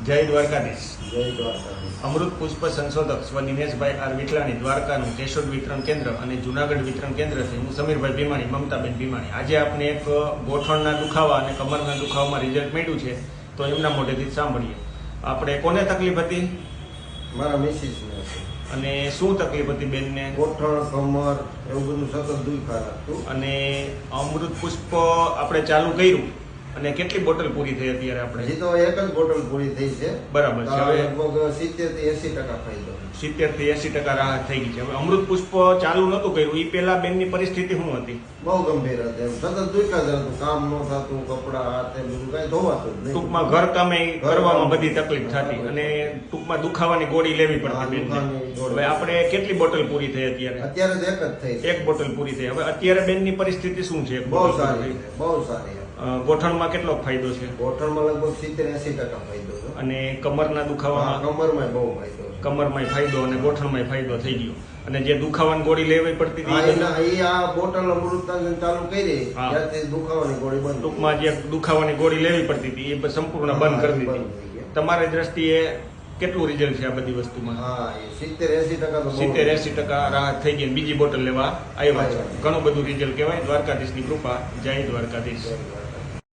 જય દ્વારકાધીશ. જય દ્વારકાધીશ. અમૃત પુષ્પ સંશોધક સ્વ દિનેશભાઈ આર વિઠલાણી દ્વારકાનું કેશોદ વિતરણ કેન્દ્ર અને જુનાગઢ વિતરણ કેન્દ્રથી હું સમીરભાઈ ભીમાણી, મમતાબેન ભીમાણી. આજે આપણે એક ગોઠણના દુખાવા અને કમરના દુખાવામાં રિઝલ્ટ મળ્યું છે, તો એમના મોઢેથી સાંભળીએ. આપણે કોને તકલીફ હતી મારા મિસિસને હતી. અને શું તકલીફ હતી બેનને? ગોઠણ, કમર એવું બધું સતત દુખા રાખતું. અને અમૃત પુષ્પ આપણે ચાલુ કર્યું અને કેટલી બોટલ પૂરી થઈ અત્યારે આપણે? હજી તો એક જ બોટલ પૂરી થઈ છે. બરાબર છે. હવે લગભગ 70 થી 80% ફાયદો. 70 થી 80% રાહત થઈ ગઈ છે. હવે અમૃત પુષ્પ ચાલુ નતું કર્યું, એ પહેલા બેનની પરિસ્થિતિ શું હતી? બહુ ગંભીર હતી. સતત દુખા જ હતું. કામ ન થતું, કપડા હાથે બધું કઈ ધોવાતું જ નહીં. ટૂંકમાં ઘર કામે કરવામાં બધી તકલીફ થતી અને ટૂંકમાં દુખાવાની ગોળી લેવી પડતી બેનને. હવે આપણે કેટલી બોટલ પૂરી થઈ અત્યારે? અત્યારે તો એક જ થઈ છે. એક બોટલ પૂરી થઈ. હવે અત્યારે બેનની પરિસ્થિતિ શું છે? બહુ સારી છે, બહુ સારી. ગોઠણમાં કેટલો ફાયદો છે? ગોઠણમાં લગભગ 70-80% ફાયદો છે. અને કમરના દુખાવામાં? કમરમાં બહુ ફાયદો છે. કમરમાંય ફાયદો અને ગોઠણમાંય ફાયદો થઈ ગયો. અને જે દુખાવાની ગોળી લેવી પડતી એ આ બોટલ અમૃતાંજન ચાલુ કરી ત્યારથી દુખાવાની ગોળી બંધ. ટૂંકમાં જે દુખાવાની ગોળી લેવી પડતી હતી એ સંપૂર્ણ બંધ કરી દીધી. તમારી દ્રષ્ટિએ કેટલું રિઝલ્ટ છે આ બધી વસ્તુમાં? હા, 70-80% 70-80% રાહત થઈ ગઈ. બીજી બોટલ લેવા આવ્યા છે. ઘણું બધું રિઝલ્ટ કહેવાય. દ્વારકાધીશની કૃપા. જય દ્વારકાધીશ.